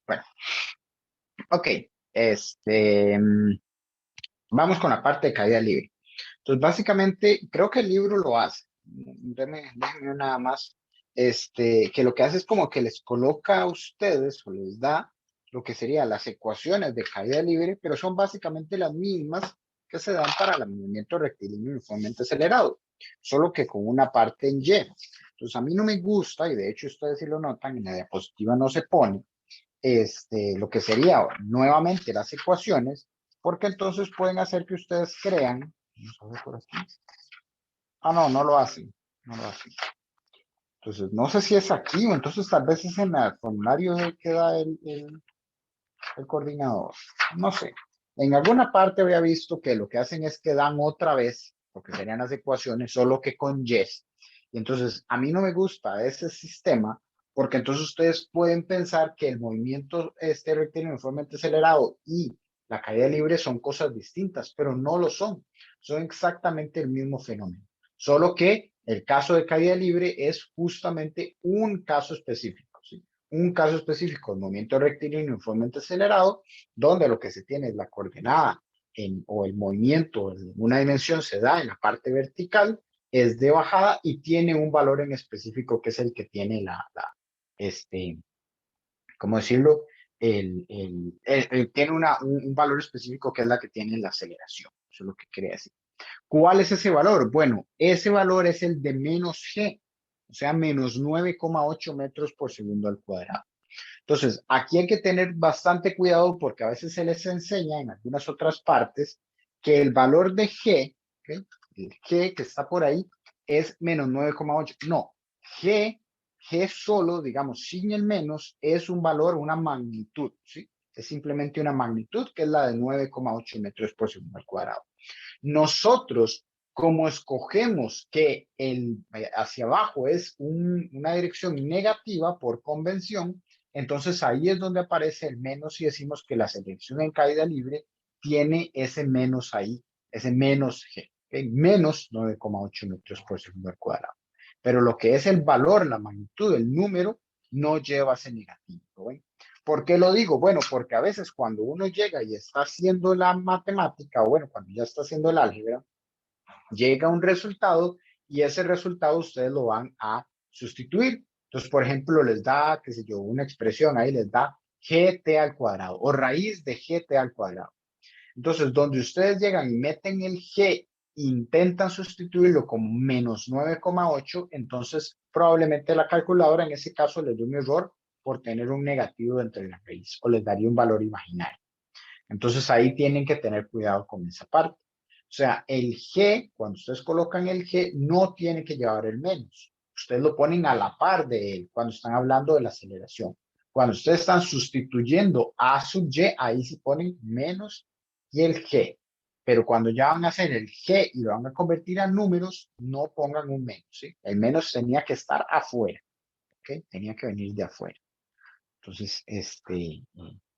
Bueno, ok. Vamos con la parte de caída libre. Entonces, básicamente, creo que el libro lo hace. Déjenme nada más. Que lo que hace es como que les coloca a ustedes o les da lo que serían las ecuaciones de caída libre, pero son básicamente las mismas que se dan para el movimiento rectilíneo uniformemente acelerado, solo que con una parte en Y. Entonces, a mí no me gusta, y de hecho ustedes si lo notan, en la diapositiva no se pone, lo que sería nuevamente las ecuaciones, porque entonces pueden hacer que ustedes crean. Vamos a ver por aquí. Ah, no, no lo hacen. No lo hacen. Entonces, no sé si es aquí o entonces tal vez es en el formulario que da el coordinador. No sé. En alguna parte había visto que lo que hacen es que dan otra vez, lo que serían las ecuaciones, solo que con yes. Y entonces, a mí no me gusta ese sistema porque entonces ustedes pueden pensar que el movimiento rectilíneo uniformemente acelerado y la caída libre son cosas distintas, pero no lo son. Son exactamente el mismo fenómeno. Solo que el caso de caída libre es justamente un caso específico, ¿sí? Un caso específico, el movimiento rectilíneo uniformemente acelerado, donde lo que se tiene es la coordenada o el movimiento en una dimensión se da en la parte vertical, es de bajada y tiene un valor en específico que es el que tiene ¿cómo decirlo? Tiene un valor específico que es la que tiene la aceleración. Eso es lo que quería decir. ¿Cuál es ese valor? Bueno, ese valor es el de menos g, o sea, menos 9,8 metros por segundo al cuadrado. Entonces, aquí hay que tener bastante cuidado porque a veces se les enseña en algunas otras partes que el valor de G, ¿okay? El G que está por ahí, es menos 9,8. No, G solo, digamos, sin el menos, es un valor, una magnitud, ¿sí? Es simplemente una magnitud que es la de 9,8 metros por segundo al cuadrado. Nosotros, como escogemos que hacia abajo es una dirección negativa por convención, entonces ahí es donde aparece el menos y decimos que la selección en caída libre tiene ese menos ahí, ese menos G, ¿okay? Menos 9,8 metros por segundo al cuadrado. Pero lo que es el valor, la magnitud, el número, no lleva ese negativo, ¿eh? ¿Por qué lo digo? Bueno, porque a veces cuando uno llega y está haciendo la matemática, o bueno, cuando ya está haciendo el álgebra, llega un resultado y ese resultado ustedes lo van a sustituir. Entonces, por ejemplo, les da, qué sé yo, una expresión ahí, les da gt al cuadrado o raíz de gt al cuadrado. Entonces, donde ustedes llegan y meten el g, intentan sustituirlo como menos 9,8, entonces probablemente la calculadora en ese caso les dé un error por tener un negativo entre la raíz o les daría un valor imaginario. Entonces ahí tienen que tener cuidado con esa parte. O sea, el G, cuando ustedes colocan el G, no tiene que llevar el menos. Ustedes lo ponen a la par de él cuando están hablando de la aceleración. Cuando ustedes están sustituyendo A sub Y, ahí se ponen menos y el G. Pero cuando ya van a hacer el G y lo van a convertir a números, no pongan un menos, ¿sí? El menos tenía que estar afuera, ¿ok? Tenía que venir de afuera. Entonces,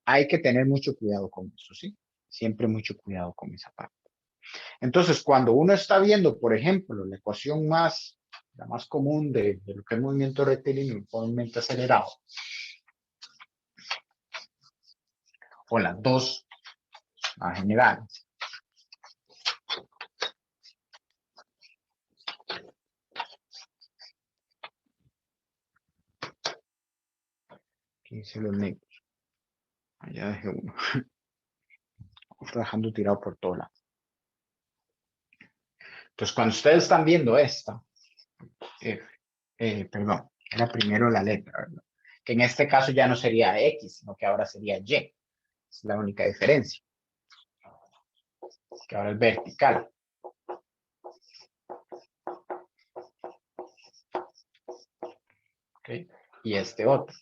hay que tener mucho cuidado con eso, ¿sí? Siempre mucho cuidado con esa parte. Entonces, cuando uno está viendo, por ejemplo, la ecuación la más común de lo que es movimiento rectilíneo uniformemente acelerado, o las dos más generales, aquí se los negros, allá dejé uno, está dejando tirado por todo lado. Entonces, cuando ustedes están viendo esta, perdón, era primero la letra, ¿verdad? Que en este caso ya no sería X, sino que ahora sería Y. Es la única diferencia. Que ahora es vertical. ¿Okay? Y este otro.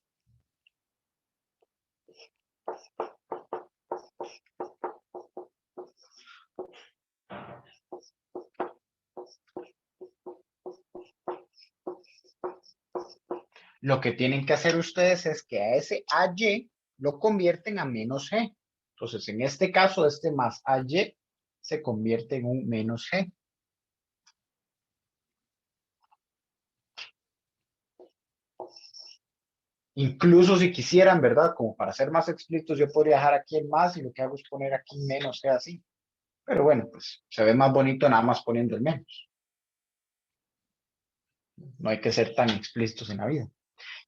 Lo que tienen que hacer ustedes es que a ese AY lo convierten a menos G. Entonces, en este caso, este más AY se convierte en un menos G. Incluso si quisieran, ¿verdad? Como para ser más explícitos, yo podría dejar aquí el más y lo que hago es poner aquí menos, sea así. Pero bueno, pues se ve más bonito nada más poniendo el menos. No hay que ser tan explícitos en la vida.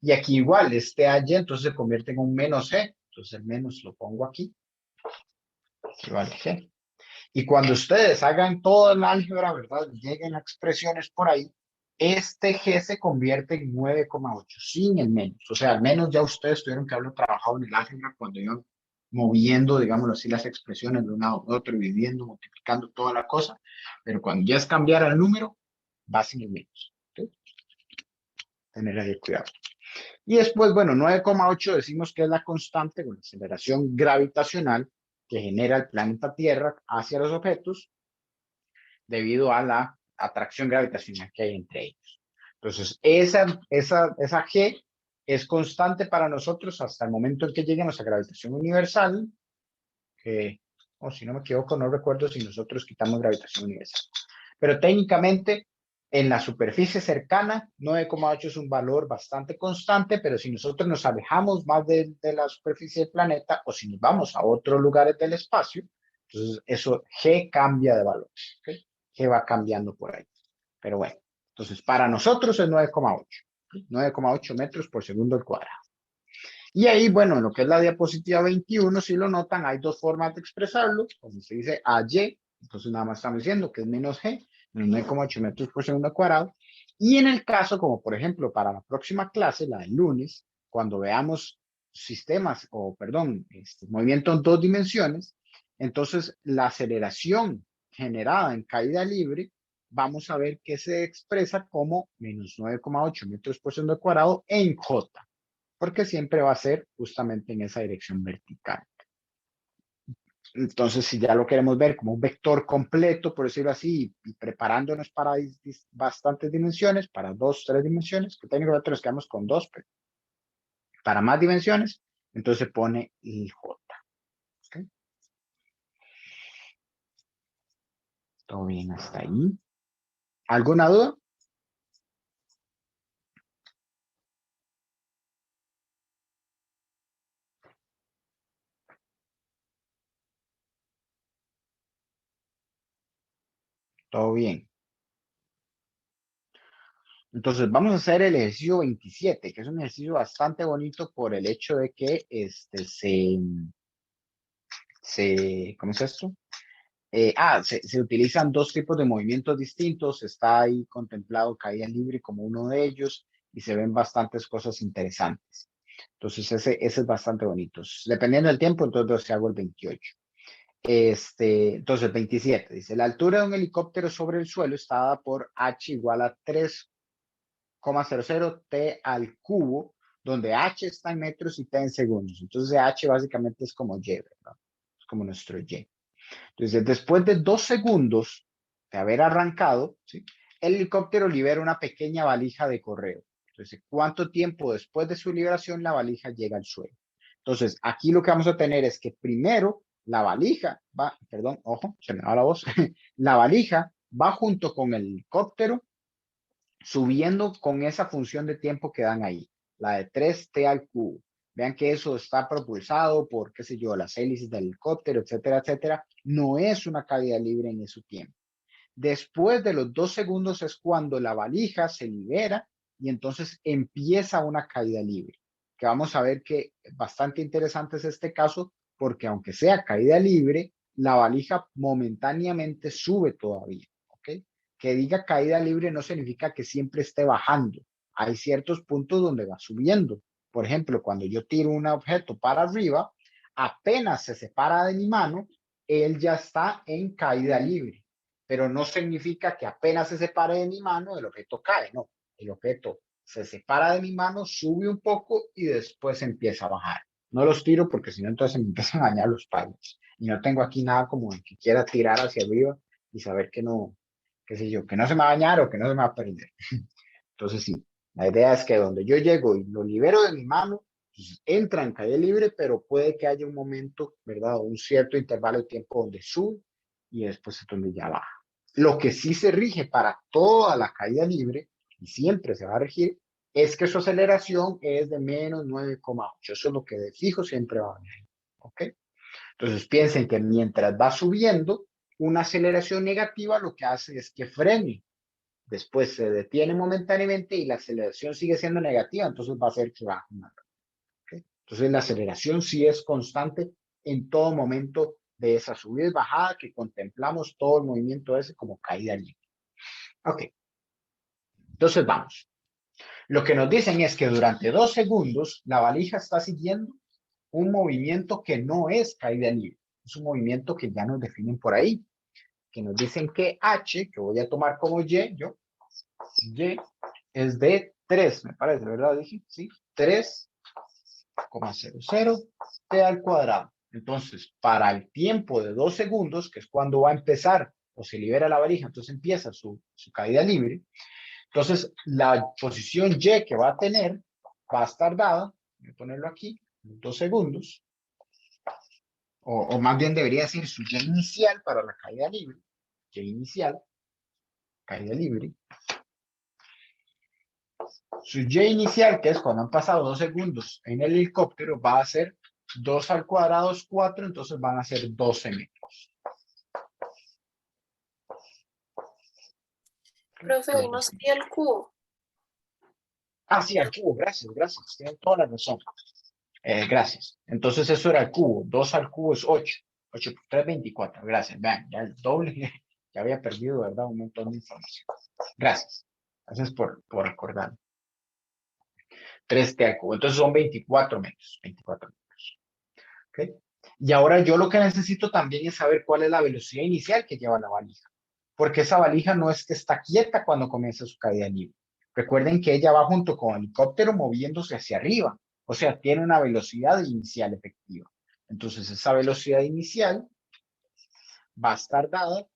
Y aquí igual, este AY entonces se convierte en un menos G. Entonces el menos lo pongo aquí, igual G. Y cuando ustedes hagan toda el álgebra, ¿verdad? Lleguen a expresiones por ahí, este G se convierte en 9,8 sin el menos. O sea, al menos ya ustedes tuvieron que haberlo trabajado en el álgebra cuando iban moviendo, digámoslo así, las expresiones de un lado a otro, dividiendo, multiplicando toda la cosa. Pero cuando ya es cambiar el número, va sin el menos. ¿Okay? Tener ahí cuidado. Y después, bueno, 9,8 decimos que es la constante con la aceleración gravitacional que genera el planeta Tierra hacia los objetos debido a la atracción gravitacional que hay entre ellos. Entonces, esa G es constante para nosotros hasta el momento en que lleguemos a gravitación universal, que, o si no me equivoco, no recuerdo si nosotros quitamos gravitación universal. Pero técnicamente, en la superficie cercana, 9,8 es un valor bastante constante, pero si nosotros nos alejamos más de la superficie del planeta o si nos vamos a otros lugares del espacio, entonces eso G cambia de valor. ¿Okay? G va cambiando por ahí. Pero bueno, entonces para nosotros es 9,8. 9,8 metros por segundo al cuadrado. Y ahí, bueno, en lo que es la diapositiva 21, si lo notan, hay dos formas de expresarlo, como se dice AY, entonces nada más estamos diciendo que es menos G, menos 9,8 metros por segundo al cuadrado. Y en el caso, como por ejemplo, para la próxima clase, la del lunes, cuando veamos sistemas, o perdón, movimiento en dos dimensiones, entonces la aceleración generada en caída libre, vamos a ver que se expresa como menos 9,8 metros por segundo al cuadrado en J, porque siempre va a ser justamente en esa dirección vertical. Entonces, si ya lo queremos ver como un vector completo, por decirlo así, y preparándonos para bastantes dimensiones, para dos, tres dimensiones, que técnicamente nos quedamos con dos, pero para más dimensiones, entonces se pone IJ. ¿Okay? Todo bien hasta ahí. ¿Alguna duda? Todo bien. Entonces, vamos a hacer el ejercicio 27, que es un ejercicio bastante bonito por el hecho de que ¿cómo es esto? Se utilizan dos tipos de movimientos distintos, está ahí contemplado caída libre como uno de ellos y se ven bastantes cosas interesantes. Entonces ese es bastante bonito. Dependiendo del tiempo, entonces si hago el 28. Entonces 27 dice, la altura de un helicóptero sobre el suelo está dada por h igual a 3,00 t al cubo, donde h está en metros y t en segundos. Entonces h básicamente es como y, ¿verdad? Es como nuestro y. Entonces, después de 2 segundos de haber arrancado, ¿sí? El helicóptero libera una pequeña valija de correo. Entonces, ¿cuánto tiempo después de su liberación la valija llega al suelo? Entonces, aquí lo que vamos a tener es que primero la valija va, perdón, ojo, se me va la voz, la valija va junto con el helicóptero subiendo con esa función de tiempo que dan ahí, la de 3t al cubo. Vean que eso está propulsado por, qué sé yo, las hélices del helicóptero, etcétera, etcétera. No es una caída libre en ese tiempo. Después de los 2 segundos es cuando la valija se libera y entonces empieza una caída libre. Que vamos a ver que bastante interesante es este caso porque aunque sea caída libre, la valija momentáneamente sube todavía. ¿Ok? Que diga caída libre no significa que siempre esté bajando. Hay ciertos puntos donde va subiendo. Por ejemplo, cuando yo tiro un objeto para arriba, apenas se separa de mi mano, él ya está en caída libre, pero no significa que apenas se separe de mi mano, el objeto cae, no. El objeto se separa de mi mano, sube un poco y después empieza a bajar. No los tiro porque si no, entonces me empiezan a dañar los palos. Y no tengo aquí nada como que quiera tirar hacia arriba y saber que no, qué sé yo, que no se me va a dañar o que no se me va a perder. Entonces, sí, la idea es que donde yo llego y lo libero de mi mano, pues entra en caída libre, pero puede que haya un momento, ¿verdad? O un cierto intervalo de tiempo donde sube y después es donde ya baja. Lo que sí se rige para toda la caída libre, y siempre se va a regir, es que su aceleración es de menos 9,8. Eso es lo que de fijo siempre va a venir. ¿Ok? Entonces piensen que mientras va subiendo, una aceleración negativa lo que hace es que frene. Después se detiene momentáneamente y la aceleración sigue siendo negativa, entonces va a hacer que baje más. ¿Okay? Entonces la aceleración sí es constante en todo momento de esa subida y bajada que contemplamos todo el movimiento ese como caída libre. Ok, entonces vamos. Lo que nos dicen es que durante 2 segundos la valija está siguiendo un movimiento que no es caída libre. Es un movimiento que ya nos definen por ahí, que nos dicen que H, que voy a tomar como Y, Y es de 3, me parece, ¿verdad? Dije, sí, 3,00 T al cuadrado. Entonces, para el tiempo de 2 segundos, que es cuando va a empezar o se libera la valija, entonces empieza su caída libre. Entonces, la posición Y que va a tener va a estar dada, voy a ponerlo aquí, 2 segundos, o más bien debería decir su Y inicial para la caída libre, Y inicial, caída libre. Su Y inicial, que es cuando han pasado 2 segundos en el helicóptero, va a ser 2 al cuadrado es 4, entonces van a ser 12 metros. Profe, hoy no sería el cubo. Ah, sí, al cubo, gracias, gracias, tienen toda la razón. Gracias. Entonces eso era el cubo, 2 al cubo es 8, 8 por 3, 24, gracias. Vean, ya el doble, ya había perdido, ¿verdad? Un montón de información. Gracias. Gracias por acordar. 3T al cubo, entonces son 24 metros, 24 metros. ¿Okay? Y ahora yo lo que necesito también es saber cuál es la velocidad inicial que lleva la valija, porque esa valija no es que está quieta cuando comienza su caída libre. Recuerden que ella va junto con el helicóptero moviéndose hacia arriba, o sea, tiene una velocidad inicial efectiva. Entonces, esa velocidad inicial va a estar dada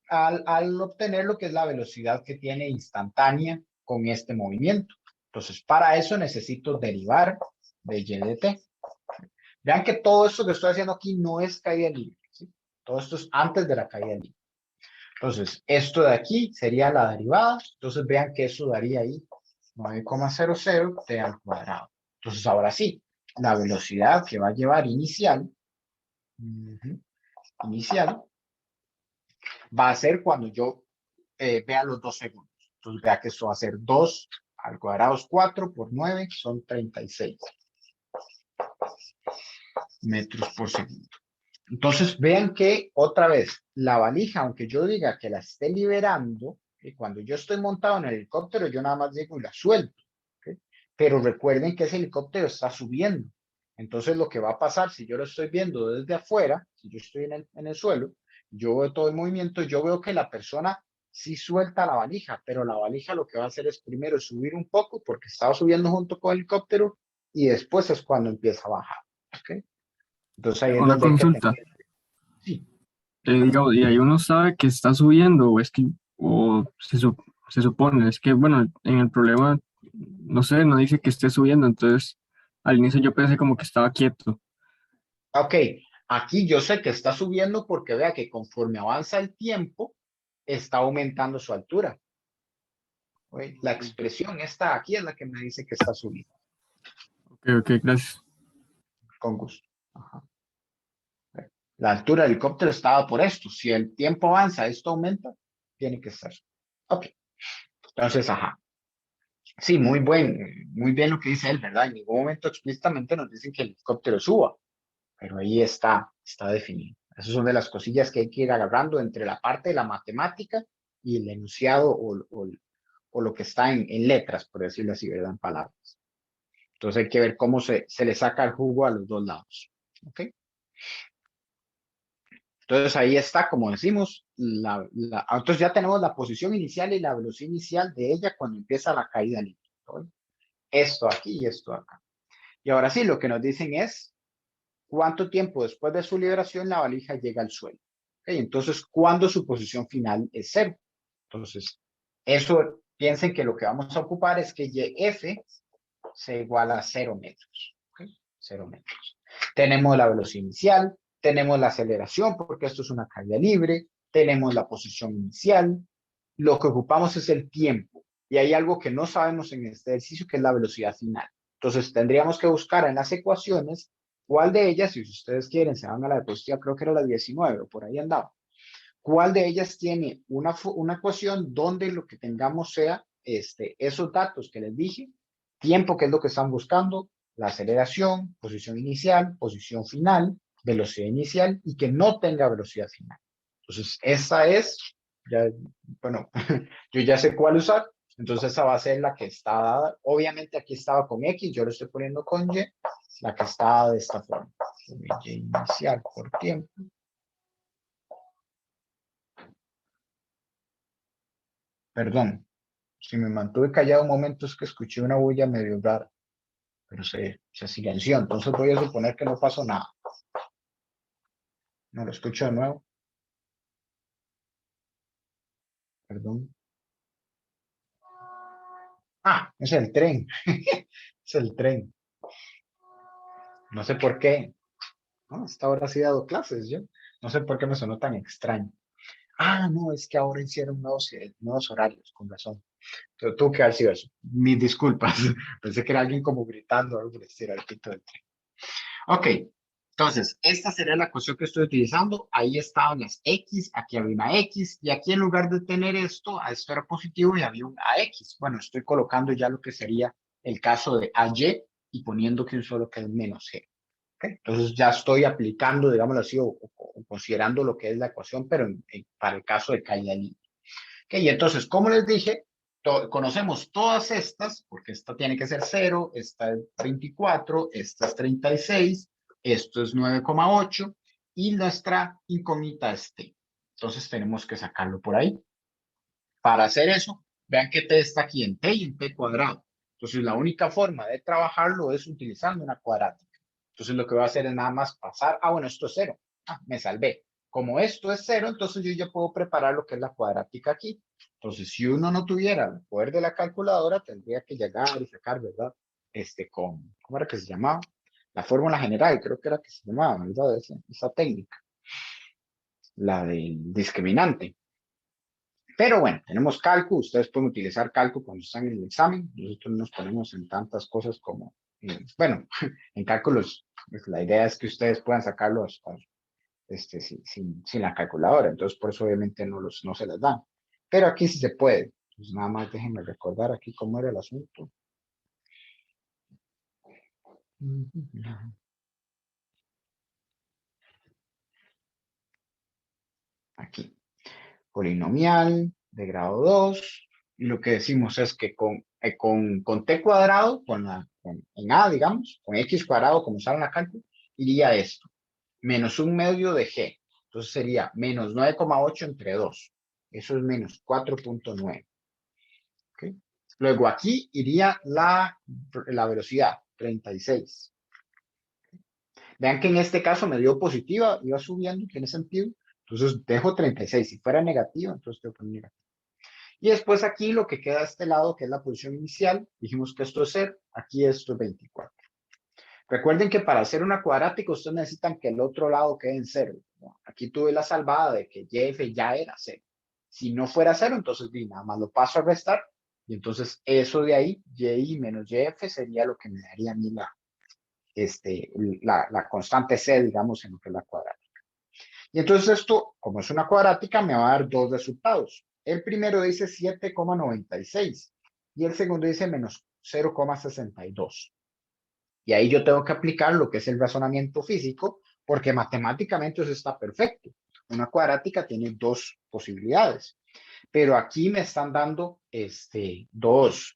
al obtener lo que es la velocidad que tiene instantánea con este movimiento. Entonces, para eso necesito derivar de y de t. Vean que todo esto que estoy haciendo aquí no es caída libre, ¿sí? Todo esto es antes de la caída libre. Entonces, esto de aquí sería la derivada. Entonces, vean que eso daría ahí 9,00 t al cuadrado. Entonces, ahora sí, la velocidad que va a llevar inicial, inicial, va a ser cuando yo vea los 2 segundos. Entonces, vea que esto va a ser 2 al cuadrado es 4 por 9, son 36 metros por segundo. Entonces, vean que otra vez, la valija, aunque yo diga que la esté liberando, ¿okay? Cuando yo estoy montado en el helicóptero, yo nada más llego y la suelto. ¿Okay? Pero recuerden que ese helicóptero está subiendo. Entonces, lo que va a pasar, si yo lo estoy viendo desde afuera, si yo estoy en el suelo, yo veo todo el movimiento, yo veo que la persona sí suelta la valija, pero la valija lo que va a hacer es primero subir un poco porque estaba subiendo junto con el helicóptero y después es cuando empieza a bajar. ¿Okay? Entonces ahí es Una donde hay que consulta, tener. Sí. digamos, y ahí uno sabe que está subiendo, o es que, se supone, es que, bueno, en el problema, no sé, no dice que esté subiendo, entonces al inicio yo pensé como que estaba quieto. Ok, aquí yo sé que está subiendo porque vea que conforme avanza el tiempo, está aumentando su altura. ¿Okay? La expresión esta aquí es la que me dice que está subiendo. Ok, ok, gracias. Con gusto. Ajá. La altura del helicóptero estaba por esto. Si el tiempo avanza, esto aumenta, tiene que estar. Ok, entonces, ajá. Sí, muy bien lo que dice él, ¿verdad? En ningún momento explícitamente nos dicen que el helicóptero suba, pero ahí está definido. Esas son de las cosillas que hay que ir agarrando entre la parte de la matemática y el enunciado o lo que está en letras, por decirlo así, ¿verdad? En palabras. Entonces hay que ver cómo se le saca el jugo a los dos lados. ¿Ok? Entonces ahí está, como decimos, entonces ya tenemos la posición inicial y la velocidad inicial de ella cuando empieza la caída libre. ¿Okay? Esto aquí y esto acá. Y ahora sí, lo que nos dicen es cuánto tiempo después de su liberación la valija llega al suelo. ¿Okay? Entonces, ¿cuándo su posición final es 0? Entonces, eso piensen que lo que vamos a ocupar es que YF se iguala a 0 metros. ¿Okay? 0 metros. Tenemos la velocidad inicial, tenemos la aceleración, porque esto es una caída libre, tenemos la posición inicial. Lo que ocupamos es el tiempo. y hay algo que no sabemos en este ejercicio, que es la velocidad final. Entonces, tendríamos que buscar en las ecuaciones cuál de ellas, si ustedes quieren, se van a la diapositiva, creo que era la 19, o por ahí andaba, cuál de ellas tiene una ecuación donde lo que tengamos sea esos datos que les dije, tiempo, que es lo que están buscando, la aceleración, posición inicial, posición final, velocidad inicial, y que no tenga velocidad final. Entonces, esa es, ya, bueno, yo ya sé cuál usar, entonces esa va a ser la que está dada. Obviamente aquí estaba con X, yo lo estoy poniendo con Y, la que está dada de esta forma. Y inicial por tiempo. Perdón, si me mantuve callado un momento es que escuché una bulla medio rara, pero se silenció, entonces voy a suponer que no pasó nada. No lo escucho de nuevo. Perdón. Ah, es el tren. Es el tren. No sé por qué. No, hasta ahora sí he dado clases yo. No sé por qué me sonó tan extraño. Ah, no, es que ahora hicieron nuevos horarios, con razón. Pero tuvo que haber sido eso. Mis disculpas. Pensé que era alguien como gritando algo por el estilo, el pito del tren. Ok, entonces, esta sería la ecuación que estoy utilizando. Ahí estaban las X, aquí había una X, y aquí en lugar de tener esto era positivo y había un AX. Bueno, estoy colocando ya lo que sería el caso de AY y poniendo que un solo que es menos G. ¿Okay? Entonces ya estoy aplicando, digámoslo así, o considerando lo que es la ecuación, pero para el caso de caída libre. Okay, y entonces, como les dije, conocemos todas estas, porque esta tiene que ser 0, esta es 24, esta es 36, esto es 9,8 y nuestra incógnita es t. Entonces tenemos que sacarlo por ahí. Para hacer eso, vean que t está aquí en t y en t cuadrado. Entonces la única forma de trabajarlo es utilizando una cuadrática. Entonces lo que voy a hacer es nada más pasar, bueno, esto es 0, me salvé. Como esto es 0, entonces yo ya puedo preparar lo que es la cuadrática aquí. Entonces, si uno no tuviera el poder de la calculadora, tendría que llegar y sacar, ¿verdad? ¿Cómo era que se llamaba? La fórmula general, creo que era que se llamaba, ¿verdad? Esa técnica, la del discriminante. Pero bueno, tenemos cálculo, ustedes pueden utilizar cálculo cuando están en el examen, nosotros nos ponemos en tantas cosas como, bueno, en cálculos, pues, la idea es que ustedes puedan sacarlos sin la calculadora, entonces por eso obviamente no se las dan. Pero aquí sí se puede, pues nada más déjenme recordar aquí cómo era el asunto. Aquí, polinomial de grado 2 y lo que decimos es que con t cuadrado, en a, digamos, con x cuadrado, como sale en la cálculo, iría esto, menos un medio de g. Entonces sería menos 9,8 entre 2. Eso es menos 4,9. ¿Okay? Luego aquí iría la velocidad, 36. Vean que en este caso me dio positiva, iba subiendo, tiene sentido. Entonces dejo 36. Si fuera negativa, entonces tengo que poner negativo. Y después aquí lo que queda a este lado, que es la posición inicial, dijimos que esto es 0, aquí esto es 24. Recuerden que para hacer una cuadrática ustedes necesitan que el otro lado quede en 0. Aquí tuve la salvada de que YF ya era 0. Si no fuera 0, entonces nada más lo paso a restar y entonces eso de ahí, Y menos YF sería lo que me daría a mí la constante C, digamos, en lo que es la cuadrática. Y entonces esto, como es una cuadrática, me va a dar dos resultados. El primero dice 7,96 y el segundo dice menos 0,62. Y ahí yo tengo que aplicar lo que es el razonamiento físico, porque matemáticamente eso está perfecto. Una cuadrática tiene dos posibilidades, pero aquí me están dando dos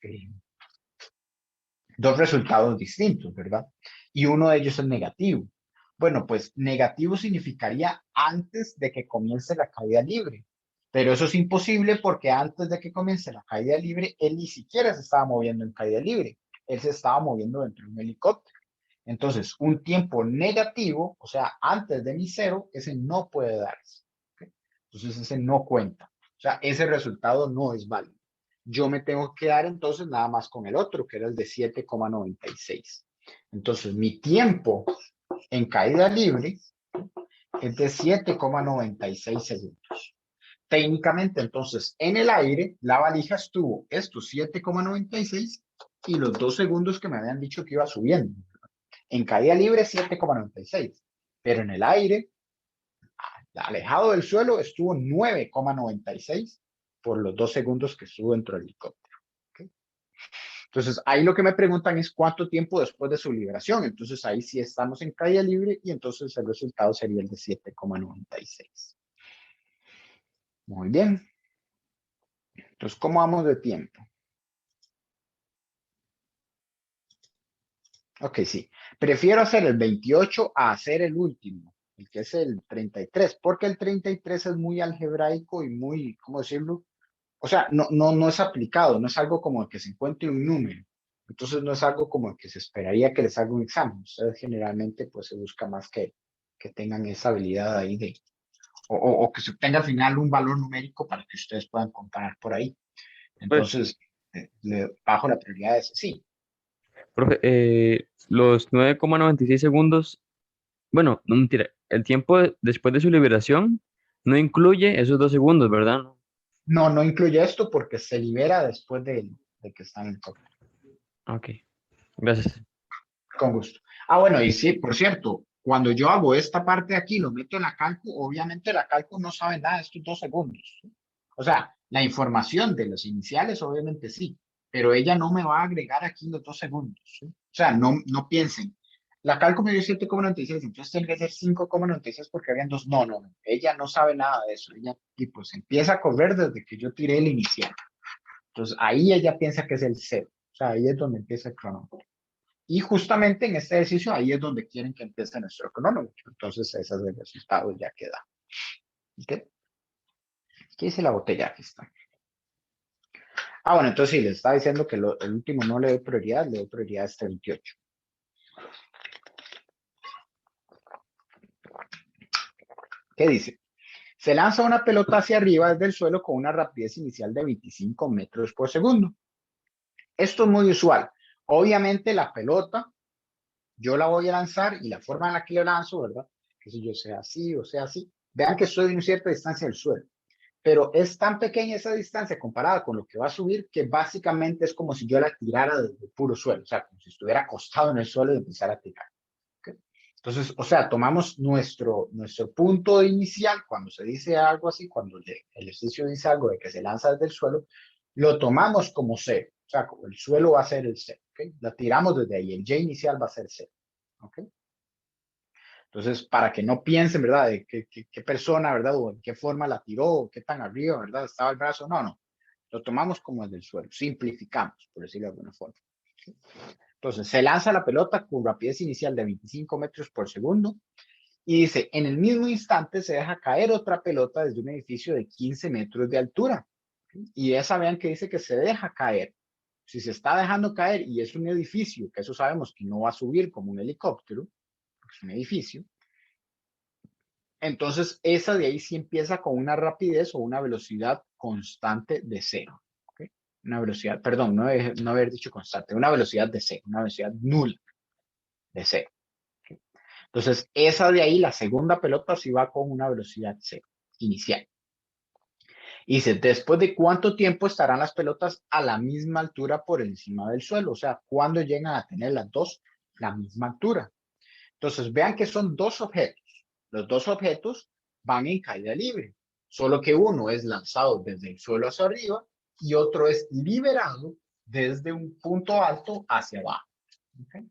resultados distintos, ¿verdad? Y uno de ellos es negativo. Bueno, pues negativo significaría antes de que comience la caída libre, pero eso es imposible porque antes de que comience la caída libre, él ni siquiera se estaba moviendo en caída libre, él se estaba moviendo dentro de un helicóptero. Entonces, un tiempo negativo, o sea, antes de mi cero, ese no puede darse. ¿Okay? Entonces, ese no cuenta. O sea, ese resultado no es válido. Yo me tengo que dar entonces nada más con el otro, que era el de 7,96. Entonces, mi tiempo en caída libre es de 7,96 segundos. técnicamente, entonces, en el aire, la valija estuvo estos 7,96 y los 2 segundos que me habían dicho que iba subiendo. En caída libre, 7,96. Pero en el aire, alejado del suelo, estuvo 9,96 por los 2 segundos que estuvo dentro del helicóptero. ¿Okay? Entonces, ahí lo que me preguntan es cuánto tiempo después de su liberación. Entonces, ahí sí estamos en caída libre y entonces el resultado sería el de 7,96. Muy bien. Entonces, ¿cómo vamos de tiempo? Ok, sí. Prefiero hacer el 28 a hacer el último, el que es el 33, porque el 33 es muy algebraico y muy, ¿cómo decirlo? O sea, no es aplicado, no es algo como que se encuentre un número. Entonces no es algo como que se esperaría que les haga un examen. Ustedes generalmente pues se busca más que tengan esa habilidad ahí de, o que se obtenga al final un valor numérico para que ustedes puedan comparar por ahí. Pues, Entonces, bajo la prioridad es sí. profe, los 9,96 segundos, bueno, no mentira, el tiempo después de su liberación no incluye esos 2 segundos, ¿verdad? No. No incluye esto porque se libera después de que está en el cóctel. Ok, gracias. Con gusto. Ah, bueno, y sí, por cierto, cuando yo hago esta parte de aquí, lo meto en la calco, obviamente la calco no sabe nada de estos 2 segundos. ¿Sí? O sea, la información de los iniciales, obviamente sí, pero ella no me va a agregar aquí los 2 segundos. ¿Sí? O sea, no piensen. La calco me dio 7,96, entonces tiene que ser 5,96 porque habían 2. No. Ella no sabe nada de eso. Ella, y pues empieza a correr desde que yo tiré el inicial. Entonces ahí ella piensa que es el 0. O sea, ahí es donde empieza el cronómetro. Y justamente en este ejercicio ahí es donde quieren que empiece nuestro cronómetro. Entonces ese es el resultado ya queda. ¿Okay? ¿Qué dice la botella? Aquí está. Ah, bueno, entonces sí, les estaba diciendo que el último no le doy prioridad, le doy prioridad a este 28. ¿Qué dice? Se lanza una pelota hacia arriba desde el suelo con una rapidez inicial de 25 metros por segundo. Esto es muy usual. Obviamente la pelota yo la voy a lanzar y la forma en la que la lanzo, ¿verdad? Que si yo sea así o sea así. Vean que estoy a una cierta distancia del suelo. Pero es tan pequeña esa distancia comparada con lo que va a subir que básicamente es como si yo la tirara desde puro suelo, o sea, como si estuviera acostado en el suelo y empezara a tirar. ¿Okay? Entonces, o sea, tomamos nuestro punto inicial cuando se dice algo así, cuando el ejercicio dice algo de que se lanza desde el suelo, lo tomamos como cero, o sea, como el suelo va a ser el cero, ¿okay? La tiramos desde ahí, el Y inicial va a ser cero, ¿ok? Entonces, para que no piensen, ¿verdad? De qué persona, ¿verdad? O en qué forma la tiró, o qué tan arriba, ¿verdad? Estaba el brazo. No. Lo tomamos como el del suelo. Simplificamos, por decirlo de alguna forma. ¿Sí? Entonces, se lanza la pelota con rapidez inicial de 25 metros por segundo y dice, en el mismo instante se deja caer otra pelota desde un edificio de 15 metros de altura. ¿Sí? Y esa vean que dice que se deja caer. Si se está dejando caer y es un edificio, que eso sabemos que no va a subir como un helicóptero, es un edificio, entonces esa de ahí sí empieza con una rapidez o una velocidad constante de cero. ¿Okay? Una velocidad, perdón, no haber dicho constante, una velocidad de cero, una velocidad nula de cero. ¿Okay? Entonces esa de ahí, la segunda pelota sí va con una velocidad cero, inicial. Y dice, después de cuánto tiempo estarán las pelotas a la misma altura por encima del suelo, o sea, cuando llegan a tener las dos la misma altura. Entonces, vean que son 2 objetos. Los 2 objetos van en caída libre, solo que uno es lanzado desde el suelo hacia arriba y otro es liberado desde un punto alto hacia abajo. ¿Okay?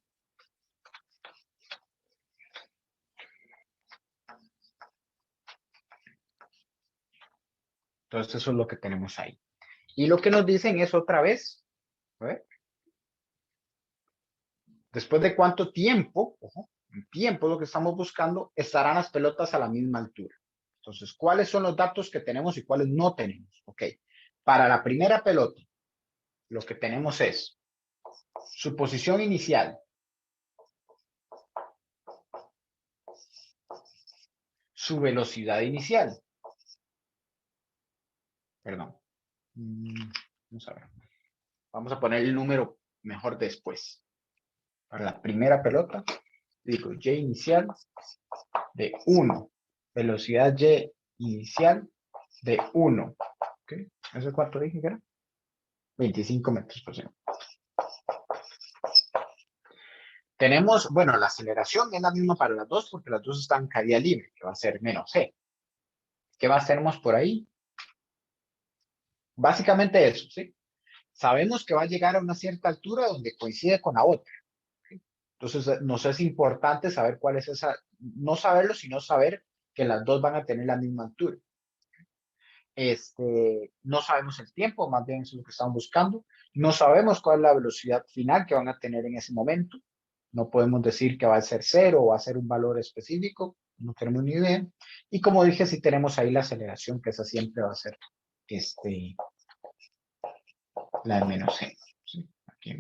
Entonces, eso es lo que tenemos ahí. Y lo que nos dicen es otra vez, ¿ver? Después de cuánto tiempo, ojo, tiempo lo que estamos buscando, estarán las pelotas a la misma altura. Entonces, ¿cuáles son los datos que tenemos y cuáles no tenemos? Ok, para la primera pelota, lo que tenemos es su posición inicial, su velocidad inicial. Perdón. Vamos a ver. Vamos a poner el número mejor después. Para la primera pelota, digo Y inicial de 1. Velocidad Y inicial de 1. ¿Okay? ¿Eso cuánto dije que era? 25 metros por segundo. Tenemos, bueno, la aceleración es la misma para las dos porque las dos están en caída libre, que va a ser menos g. ¿Qué más tenemos por ahí? Básicamente eso, ¿sí? Sabemos que va a llegar a una cierta altura donde coincide con la otra. ¿Sí? Entonces, nos es importante saber cuál es esa, no saberlo, sino saber que las dos van a tener la misma altura. No sabemos el tiempo, más bien eso es lo que estamos buscando. No sabemos cuál es la velocidad final que van a tener en ese momento. No podemos decir que va a ser 0 o va a ser un valor específico. No tenemos ni idea. Y como dije, si tenemos ahí la aceleración, que esa siempre va a ser la de menos g. ¿Sí? Aquí.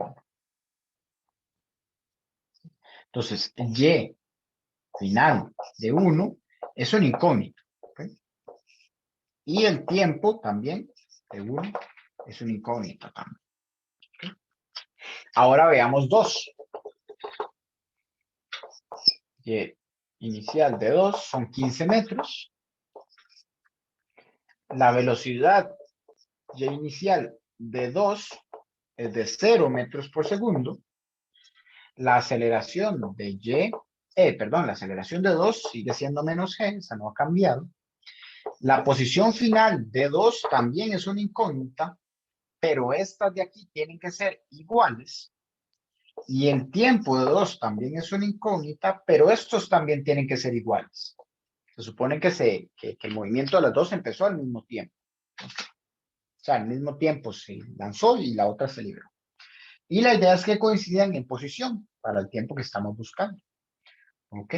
Entonces, y final de 1 es un incógnito. ¿Okay? Y el tiempo también de 1 es un incógnito también. ¿Okay? Ahora veamos 2. Y inicial de 2 son 15 metros. La velocidad y inicial de 2 es de 0 metros por segundo. La aceleración de la aceleración de 2 sigue siendo menos g, esa no ha cambiado. La posición final de 2 también es una incógnita, pero estas de aquí tienen que ser iguales. Y el tiempo de 2 también es una incógnita, pero estos también tienen que ser iguales. Se supone que el movimiento de las dos empezó al mismo tiempo. O sea, al mismo tiempo se lanzó y la otra se libró. Y la idea es que coincidan en posición para el tiempo que estamos buscando. ¿Ok?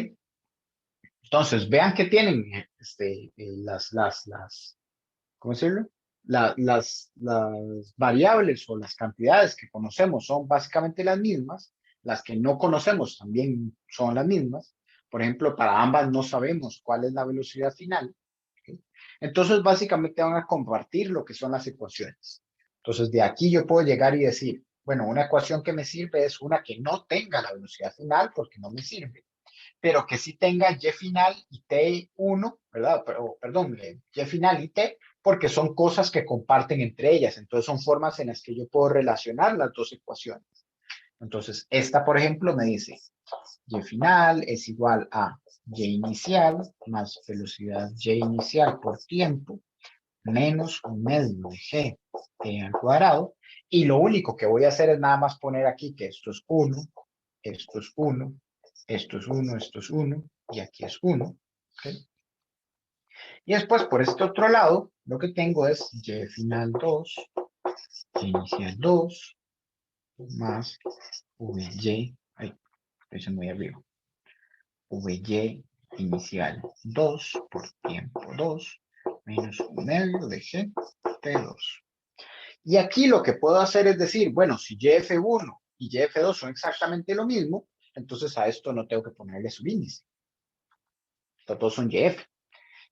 Entonces, vean que tienen ¿cómo decirlo? Las variables o las cantidades que conocemos son básicamente las mismas. Las que no conocemos también son las mismas. Por ejemplo, para ambas no sabemos cuál es la velocidad final. ¿Okay? Entonces, básicamente van a compartir lo que son las ecuaciones. Entonces, de aquí yo puedo llegar y decir, bueno, una ecuación que me sirve es una que no tenga la velocidad final porque no me sirve, pero que sí tenga y final y t1, ¿verdad? Perdón, y final y t, porque son cosas que comparten entre ellas. Entonces, son formas en las que yo puedo relacionar las dos ecuaciones. Entonces, esta, por ejemplo, me dice y final es igual a y inicial más velocidad y inicial por tiempo menos un medio de g al cuadrado. Y lo único que voy a hacer es nada más poner aquí que esto es 1, esto es 1, esto es 1, esto es 1, y aquí es 1. ¿Okay? Y después, por este otro lado, lo que tengo es y final 2, y inicial 2, más vy, estoy muy arriba, vy inicial 2 por tiempo 2, menos un medio de g t2. Y aquí lo que puedo hacer es decir, bueno, si YF1 y YF2 son exactamente lo mismo, entonces a esto no tengo que ponerle subíndice. Estos dos son YF.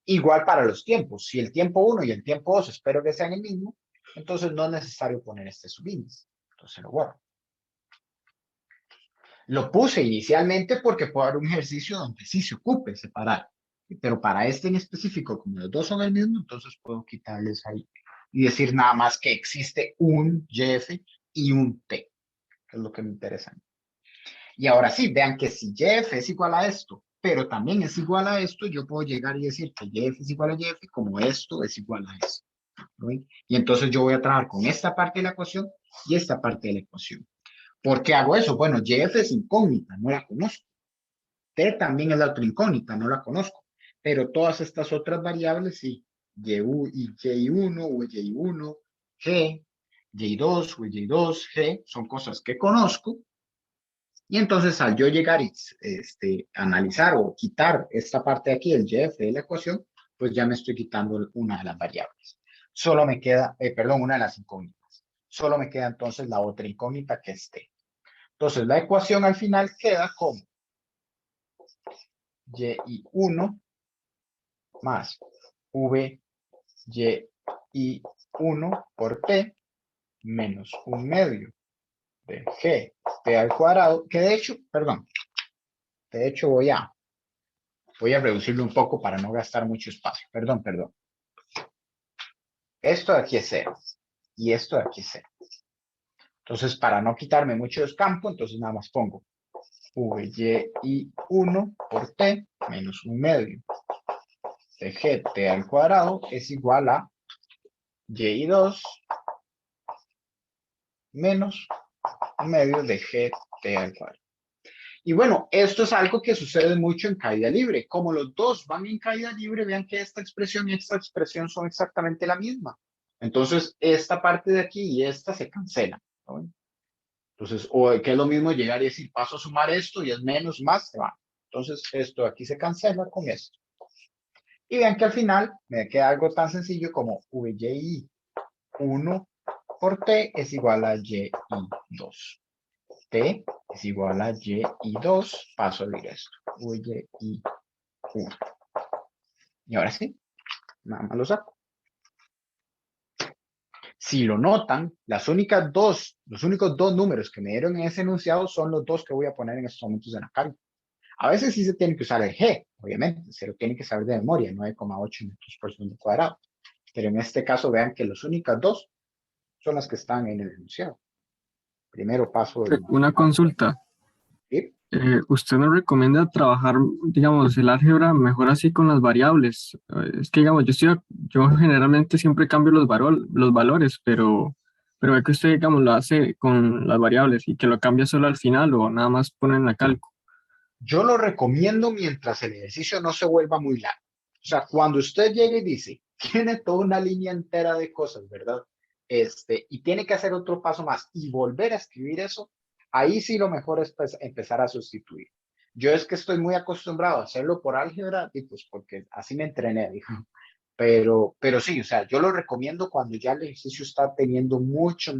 Igual para los tiempos. Si el tiempo 1 y el tiempo 2 espero que sean el mismo, entonces no es necesario poner este subíndice. Entonces lo borro. Lo puse inicialmente porque puedo dar un ejercicio donde sí se ocupe separar. Pero para este en específico, como los dos son el mismo, entonces puedo quitarles ahí y decir nada más que existe un YF y un T, que es lo que me interesa. Y ahora sí, vean que si YF es igual a esto, pero también es igual a esto, yo puedo llegar y decir que YF es igual a YF como esto es igual a esto. ¿Sí? Y entonces yo voy a trabajar con esta parte de la ecuación y esta parte de la ecuación. ¿Por qué hago eso? Bueno, YF es incógnita, no la conozco. T también es la otra incógnita, no la conozco. Pero todas estas otras variables, sí. Y1 o Y1, G, Y2 o Y2, G, son cosas que conozco. Y entonces al yo llegar y analizar o quitar esta parte de aquí, el YF de la ecuación, pues ya me estoy quitando una de las variables. Solo me queda, una de las incógnitas. Solo me queda entonces la otra incógnita que es T. Entonces la ecuación al final queda como y1 más y1 por t menos un medio de g t al cuadrado, que de hecho, voy a reducirlo un poco para no gastar mucho espacio. Perdón. Esto de aquí es 0 y esto de aquí es 0. Entonces, para no quitarme mucho de campo, entonces nada más pongo VY1 por T menos 1/2 de GT al cuadrado es igual a Y2 menos 1/2 de GT al cuadrado. Y bueno, esto es algo que sucede mucho en caída libre. Como los dos van en caída libre, vean que esta expresión y esta expresión son exactamente la misma. Entonces, esta parte de aquí y esta se cancelan, ¿no? Entonces, o que es lo mismo llegar y decir, paso a sumar esto y es menos, más, se va. Entonces, esto aquí se cancela con esto. Y vean que al final me queda algo tan sencillo como VY1 por T es igual a YI2. T es igual a YI2, paso a abrir esto, YI1. Y ahora sí, nada más lo saco. Si lo notan, los únicos dos números que me dieron en ese enunciado son los dos que voy a poner en estos momentos en la carga. A veces sí se tiene que usar el G, obviamente, se lo tiene que saber de memoria, 9,8 metros por segundo cuadrado. Pero en este caso vean que los únicos dos son las que están en el enunciado. Primero paso el... Una consulta. ¿sí? ¿Usted nos recomienda trabajar, digamos, el álgebra mejor así con las variables? Es que, digamos, yo generalmente siempre cambio los valores, pero es que usted, digamos, lo hace con las variables y que lo cambia solo al final o nada más pone en la cálculo. Yo lo recomiendo mientras el ejercicio no se vuelva muy largo. O sea, cuando usted llegue y dice, tiene toda una línea entera de cosas, ¿verdad? Y tiene que hacer otro paso más y volver a escribir eso, ahí sí lo mejor es pues, empezar a sustituir. Yo es que estoy muy acostumbrado a hacerlo por álgebra, y pues porque así me entrené, dijo. Pero sí, o sea, yo lo recomiendo cuando ya el ejercicio está teniendo muchas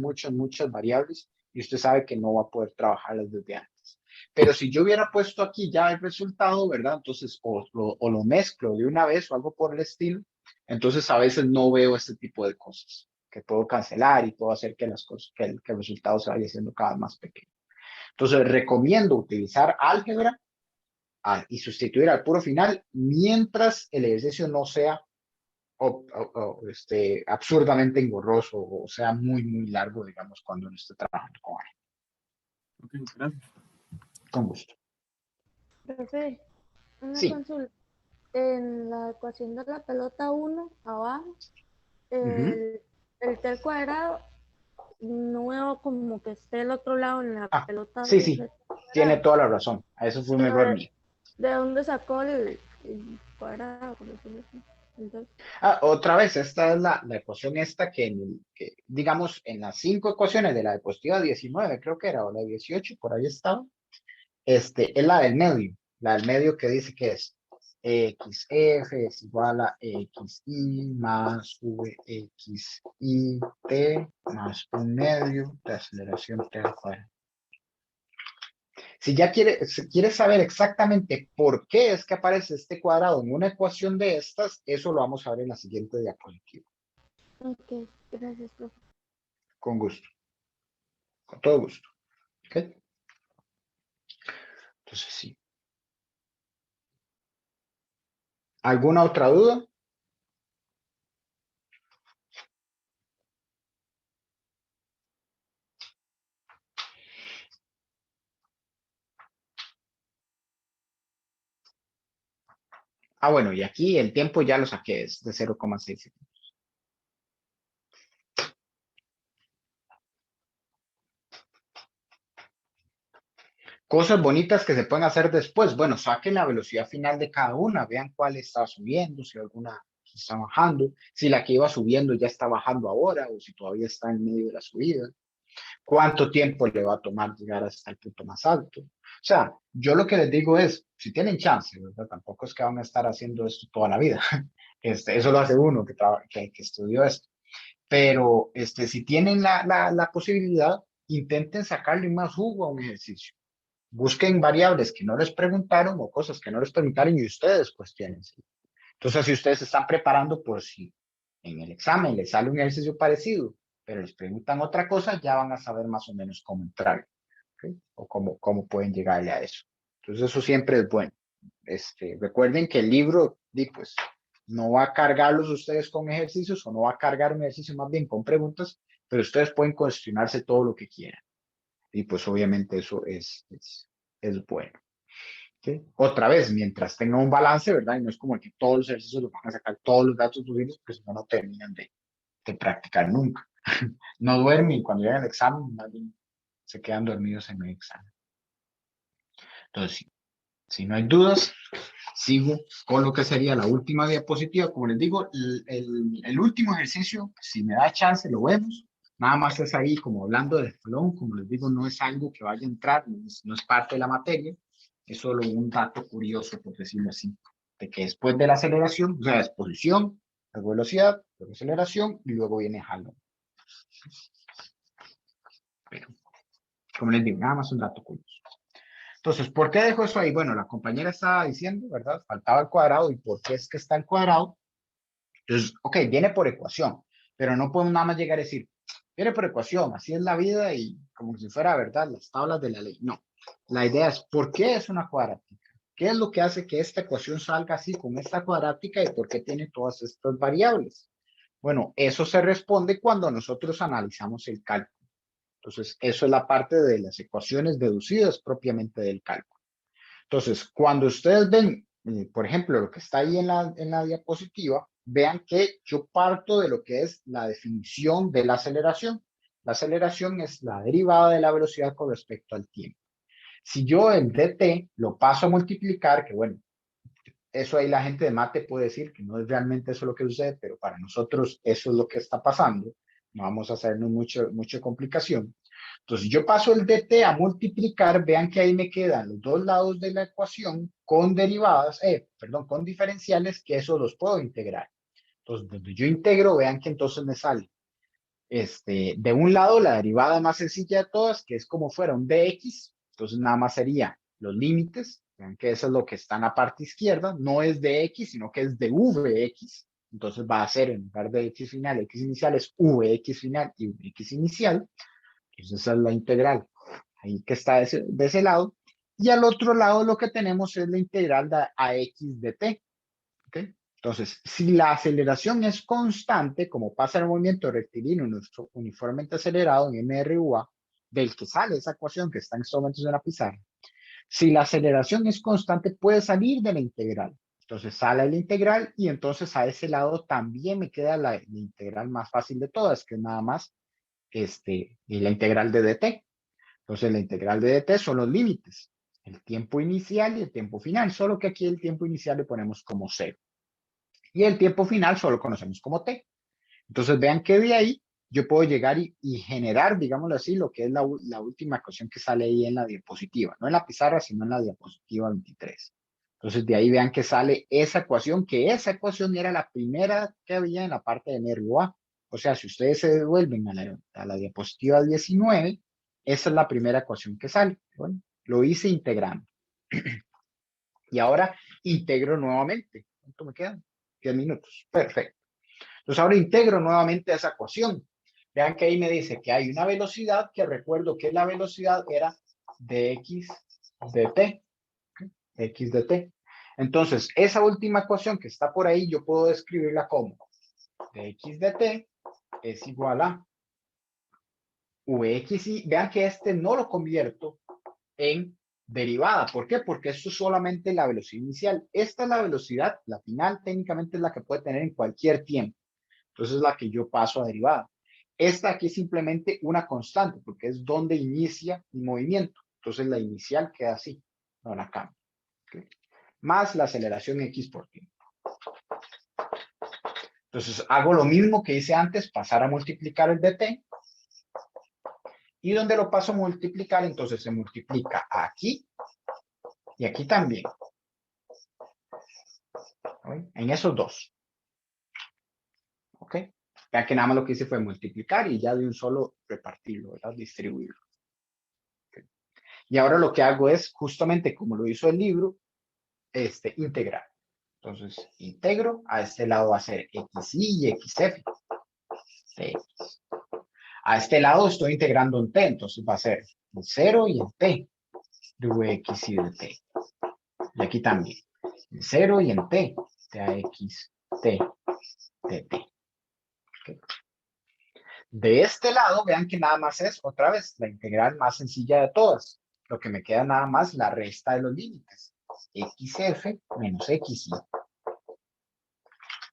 variables y usted sabe que no va a poder trabajarlas desde antes. Pero si yo hubiera puesto aquí ya el resultado, ¿verdad? Entonces, o lo mezclo de una vez o algo por el estilo, entonces a veces no veo este tipo de cosas, que puedo cancelar y puedo hacer que las cosas, que el resultado se vaya haciendo cada vez más pequeño. Entonces, recomiendo utilizar álgebra y sustituir al puro final mientras el ejercicio no sea absurdamente engorroso o sea muy largo, digamos, cuando uno esté trabajando con alguien. Ok, gracias. Con gusto. Profe, una Sí. consulta. En la ecuación de la pelota 1, abajo, Ujú. el t al cuadrado, no veo como que esté el otro lado en la Ah, pelota sí, 2 sí, del tiene cuadrado. toda la razón. Eso fue un Pero error mío. ¿de dónde sacó el cuadrado? Por decirlo así? Entonces, Otra vez, esta es la ecuación esta que, digamos, en las 5 ecuaciones de la diapositiva 19, creo que era, o la 18, por ahí estaba, es la del medio que dice que es XF es igual a XY más VXY T más un medio de aceleración T al cuadrado. Si ya quieres saber exactamente por qué es que aparece este cuadrado en una ecuación de estas, eso lo vamos a ver en la siguiente diapositiva. ok, gracias, profe. Con gusto, con todo gusto. ¿Ok? Entonces, sí. ¿Alguna otra duda? Bueno, y aquí el tiempo ya lo saqué, es de 0,6. Cosas bonitas que se pueden hacer después. Bueno, saquen la velocidad final de cada una, vean cuál está subiendo, si alguna está bajando, si la que iba subiendo ya está bajando ahora o si todavía está en medio de la subida. ¿Cuánto tiempo le va a tomar llegar hasta el punto más alto? O sea, yo lo que les digo es, si tienen chance, ¿verdad? Tampoco es que van a estar haciendo esto toda la vida. Eso lo hace uno que estudió esto. Pero si tienen la posibilidad, intenten sacarle más jugo a un ejercicio. Busquen variables que no les preguntaron o cosas que no les preguntaron y ustedes cuestionense. Entonces, si ustedes se están preparando por si en el examen les sale un ejercicio parecido, pero les preguntan otra cosa, ya van a saber más o menos cómo entrar, ¿okay? O cómo pueden llegarle a eso. Entonces, eso siempre es bueno. Recuerden que el libro, pues, No va a cargarlos ustedes con ejercicios o no va a cargar un ejercicio más bien con preguntas, pero ustedes pueden cuestionarse todo lo que quieran. Y pues obviamente eso es bueno. ¿Sí? Otra vez, mientras tenga un balance, ¿verdad? Y no es como que todos los ejercicios los van a sacar todos los datos posibles, porque si no, no terminan de practicar nunca. No duermen y cuando llegan al examen, más bien se quedan dormidos en el examen. Entonces, si no hay dudas, sigo con lo que sería la última diapositiva. Como les digo, el último ejercicio, si me da chance, lo vemos. Nada más es ahí como hablando de escalón, como les digo, no es algo que vaya a entrar, no es parte de la materia, es solo un dato curioso, por decirlo así, de que después de la aceleración, o sea, exposición, luego velocidad, luego aceleración y luego viene jalón. Pero, como les digo, nada más un dato curioso. Entonces, ¿por qué dejo eso ahí? Bueno, la compañera estaba diciendo, ¿verdad? Faltaba el cuadrado. ¿Y por qué es que está el cuadrado? Entonces, ok, viene por ecuación, pero no podemos nada más llegar a decir, viene por ecuación, así es la vida y como si fuera, ¿verdad? Las tablas de la ley. No, la idea es, ¿por qué es una cuadrática? ¿Qué es lo que hace que esta ecuación salga así con esta cuadrática y por qué tiene todas estas variables? Bueno, eso se responde cuando nosotros analizamos el cálculo. Entonces, eso es la parte de las ecuaciones deducidas propiamente del cálculo. Entonces, cuando ustedes ven, por ejemplo, lo que está ahí en la diapositiva, vean que yo parto de lo que es la definición de la aceleración. La aceleración es la derivada de la velocidad con respecto al tiempo. Si yo el dt lo paso a multiplicar, que bueno, eso ahí la gente de mate puede decir que no es realmente eso lo que sucede, pero para nosotros eso es lo que está pasando. No vamos a hacernos mucha complicación. Entonces, yo paso el dt a multiplicar, vean que ahí me quedan los dos lados de la ecuación con derivadas, con diferenciales, que eso los puedo integrar. Entonces, donde yo integro, vean que entonces me sale, de un lado, la derivada más sencilla de todas, que es como fuera un dx, entonces nada más sería los límites, vean que eso es lo que está en la parte izquierda, no es dx, sino que es de vx, entonces va a ser en lugar de x final, x inicial es vx final y vx inicial, entonces esa es la integral, ahí que está de ese lado. Y al otro lado lo que tenemos es la integral de ax de t. ¿Okay? Entonces, si la aceleración es constante, como pasa en el movimiento rectilíneo uniformemente acelerado en MRUA, del que sale esa ecuación que está en estos momentos en la pizarra, si la aceleración es constante, puede salir de la integral. Entonces sale la integral y entonces a ese lado también me queda la integral más fácil de todas, que es nada más y la integral de dt. Entonces la integral de dt son los límites, el tiempo inicial y el tiempo final, solo que aquí el tiempo inicial le ponemos como 0. Y el tiempo final solo conocemos como t. Entonces vean que de ahí yo puedo llegar y generar, digámoslo así, lo que es la última ecuación que sale ahí en la diapositiva, no en la pizarra, sino en la diapositiva 23. Entonces de ahí vean que sale esa ecuación, que esa ecuación era la primera que había en la parte de nervio A. O sea, si ustedes se devuelven a la diapositiva 19, esa es la primera ecuación que sale. Bueno, lo hice integrando. Y ahora integro nuevamente. ¿Cuánto me quedan? 10 minutos. Perfecto. Entonces ahora integro nuevamente esa ecuación. Vean que ahí me dice que hay una velocidad, que recuerdo que la velocidad era dx de t. X de t. Entonces, esa última ecuación que está por ahí, yo puedo describirla como dx de t es igual a vx y vean que no lo convierto en derivada. ¿Por qué? Porque esto es solamente la velocidad inicial. Esta es la velocidad, la final técnicamente es la que puede tener en cualquier tiempo. Entonces es la que yo paso a derivada. Esta aquí es simplemente una constante, porque es donde inicia mi movimiento. Entonces la inicial queda así, no la cambio. ¿Okay? Más la aceleración x por tiempo. Entonces hago lo mismo que hice antes, pasar a multiplicar el dt. Y donde lo paso a multiplicar, entonces se multiplica aquí y aquí también. ¿Okay? En esos dos. ¿Ok? Ya que nada más lo que hice fue multiplicar y ya de un solo repartirlo, ¿verdad? Distribuirlo. ¿Okay? Y ahora lo que hago es, justamente como lo hizo el libro, integrar. Entonces, integro, a este lado va a ser xy y xf. Tx. A este lado estoy integrando en t, entonces va a ser en 0 y en t de vx y de t. Y aquí también, en 0 y en t de ax t de t. ¿Ok? De este lado, vean que nada más es, otra vez, la integral más sencilla de todas. Lo que me queda nada más la resta de los límites. xf menos xy.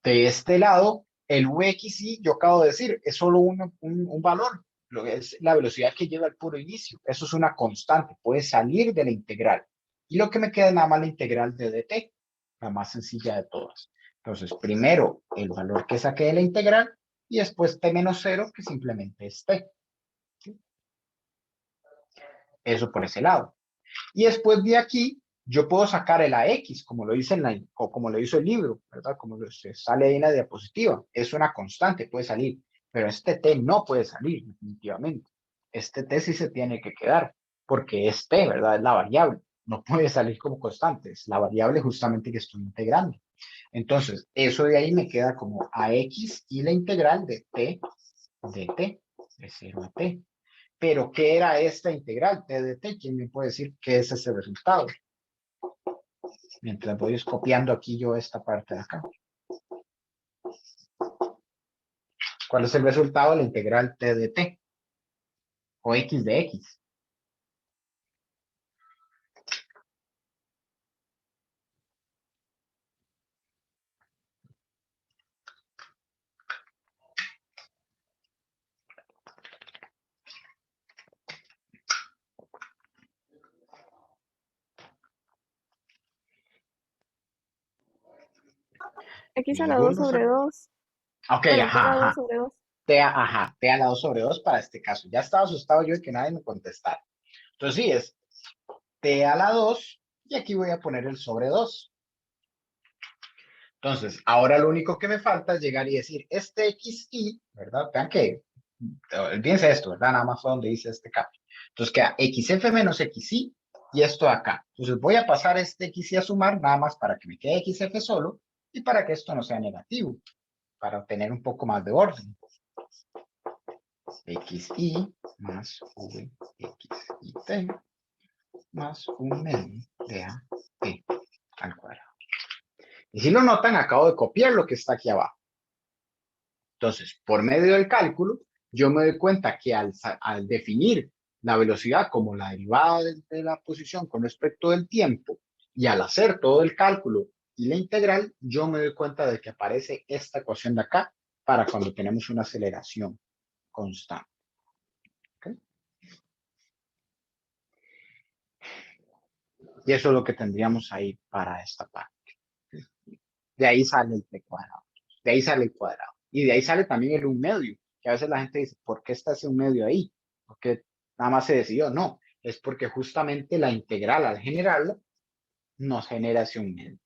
De este lado, el vxy, yo acabo de decir, es solo un valor. Lo que es la velocidad que lleva al puro inicio. Eso es una constante, puede salir de la integral. Y lo que me queda es nada más la integral de dt, la más sencilla de todas. Entonces, primero el valor que saqué de la integral y después t menos 0, que simplemente es t. ¿Sí? Eso por ese lado. Y después de aquí, yo puedo sacar el AX, como lo dice o como lo hizo el libro, ¿verdad? Como se sale ahí en la diapositiva. Es una constante, puede salir. Pero este t no puede salir, definitivamente. Este t sí se tiene que quedar, porque es t, ¿verdad? Es la variable. No puede salir como constante, es la variable justamente que estoy integrando. Entonces, eso de ahí me queda como AX y la integral de t, de 0 a t. Pero, ¿qué era esta integral? T de t, ¿quién me puede decir qué es ese resultado? Mientras voy copiando aquí yo esta parte de acá. ¿Cuál es el resultado de la integral t de t? O x de x. X a la 2 Ninguno sobre sabe. 2. Ok, Bueno, T a ajá, la 2 ajá. sobre 2. T a la 2 sobre 2 para este caso. Ya estaba asustado yo de que nadie me contestara. Entonces sí, es t a la 2 y aquí voy a poner el sobre 2. Entonces, ahora lo único que me falta es llegar y decir, este xy, ¿verdad? Vean que, olvídense esto, ¿verdad? Nada más fue donde hice este cambio. Entonces queda xf menos xy y esto de acá. Entonces voy a pasar este xy a sumar nada más para que me quede xf solo y para que esto no sea negativo, para obtener un poco más de orden. xy más v xy t más un medio de a t al cuadrado. Y si lo notan, acabo de copiar lo que está aquí abajo. Entonces, por medio del cálculo, yo me doy cuenta que al definir la velocidad como la derivada de la posición con respecto del tiempo y al hacer todo el cálculo y la integral, yo me doy cuenta de que aparece esta ecuación de acá para cuando tenemos una aceleración constante. ¿Okay? Y eso es lo que tendríamos ahí para esta parte. De ahí sale el t cuadrado. De ahí sale el cuadrado. Y de ahí sale también el 1/2, que a veces la gente dice, ¿por qué está ese 1/2 ahí? Porque nada más se decidió. No, es porque justamente la integral al generarla nos genera ese 1/2.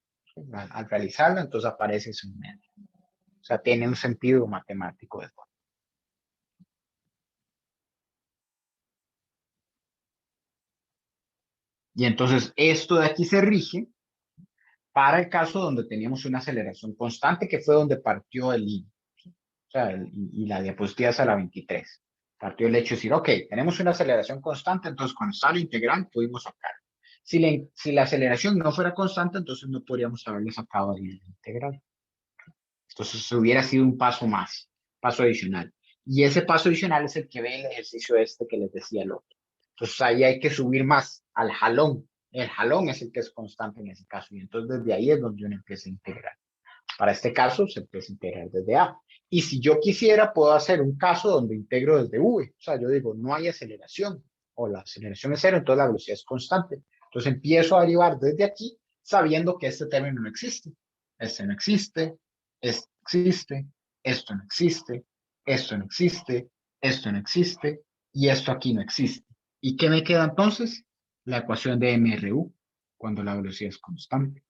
Al realizarla, entonces aparece ese 1/2. O sea, tiene un sentido matemático de todo. Y entonces esto de aquí se rige para el caso donde teníamos una aceleración constante, que fue donde partió el límite. O sea, y la diapositiva es a la 23. Partió el hecho de decir, ok, tenemos una aceleración constante, entonces cuando está la integral pudimos sacar. Si la aceleración no fuera constante, entonces no podríamos haberle sacado ahí la integral. Entonces hubiera sido un paso más, paso adicional. Y ese paso adicional es el que ve el ejercicio este que les decía el otro. Entonces ahí hay que subir más al jalón. El jalón es el que es constante en ese caso. Y entonces desde ahí es donde uno empieza a integrar. Para este caso se empieza a integrar desde A. Y si yo quisiera, puedo hacer un caso donde integro desde V. O sea, yo digo, no hay aceleración o la aceleración es cero, entonces la velocidad es constante. Entonces empiezo a derivar desde aquí sabiendo que este término no existe. Este no existe, este existe, esto no existe, esto no existe, esto no existe y esto aquí no existe. ¿Y qué me queda entonces? La ecuación de MRU cuando la velocidad es constante.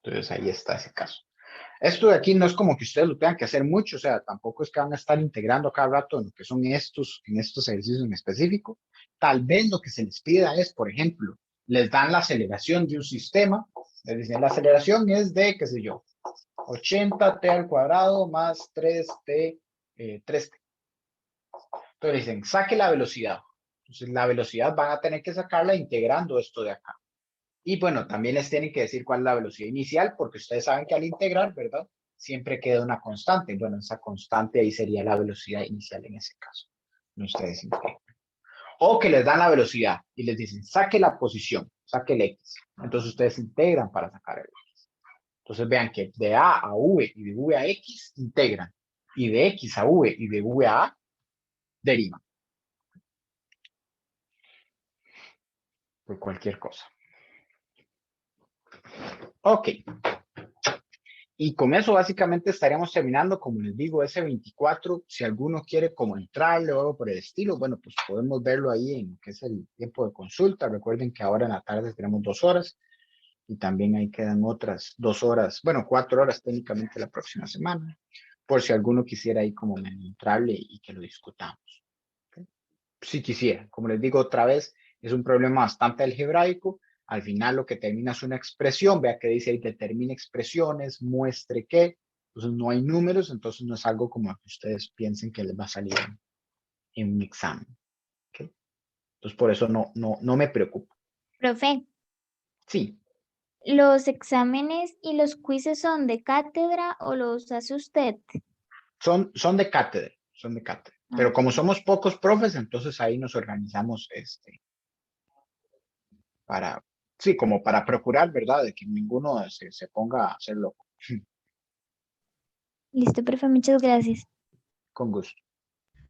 Entonces ahí está ese caso. Esto de aquí no es como que ustedes lo tengan que hacer mucho, o sea, tampoco es que van a estar integrando cada rato en lo que son en estos ejercicios en específico. Tal vez lo que se les pida es, por ejemplo, les dan la aceleración de un sistema, les dicen la aceleración es de, qué sé yo, 80t al cuadrado más 3t, 3t. Entonces dicen, saque la velocidad. Entonces, la velocidad van a tener que sacarla integrando esto de acá. Y bueno, también les tienen que decir cuál es la velocidad inicial, porque ustedes saben que al integrar, ¿verdad? Siempre queda una constante. Bueno, esa constante ahí sería la velocidad inicial en ese caso. No ustedes integran. O que les dan la velocidad y les dicen, saque la posición, saque el X. Entonces ustedes integran para sacar el X. Entonces vean que de A a V y de V a X integran. Y de X a V y de V a A derivan. Por cualquier cosa. Ok. Y con eso básicamente estaríamos terminando, como les digo, ese 24. Si alguno quiere como entrarle o algo por el estilo, bueno, pues podemos verlo ahí en que es el tiempo de consulta. Recuerden que ahora en la tarde tenemos 2 horas y también ahí quedan otras 2 horas, bueno, 4 horas técnicamente la próxima semana, por si alguno quisiera ahí como entrarle y que lo discutamos. ¿Okay? Si quisiera, como les digo otra vez, es un problema bastante algebraico. Al final lo que termina es una expresión, vea que dice ahí determine expresiones, muestre qué, entonces no hay números, entonces no es algo como que ustedes piensen que les va a salir en un examen. ¿Okay? Entonces por eso no me preocupo. Profe, Sí, ¿los exámenes y los quizzes son de cátedra o los hace usted? son de cátedra, son de cátedra. Pero como somos pocos profes, entonces ahí nos organizamos para, sí, como para procurar, ¿verdad? De que ninguno se ponga a hacer loco. Listo, profe, muchas gracias. Con gusto.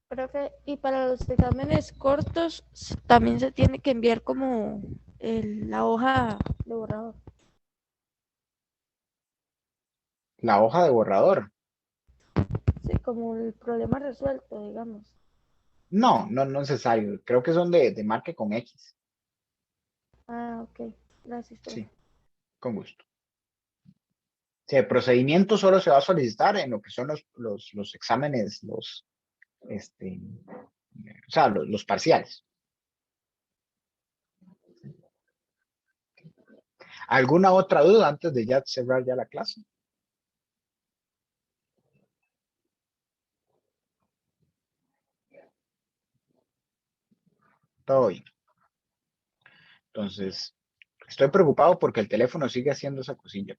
Profe, y para los exámenes cortos también se tiene que enviar como la hoja de borrador. La hoja de borrador. Sí, como el problema resuelto, digamos. No es necesario. Creo que son de marque con X. Ah, ok. Gracias, profe. Sí, con gusto. Sí, el procedimiento solo se va a solicitar en lo que son los exámenes, o sea, los parciales. ¿Alguna otra duda antes de ya cerrar ya la clase? Todo bien. Entonces, estoy preocupado porque el teléfono sigue haciendo esa cosilla.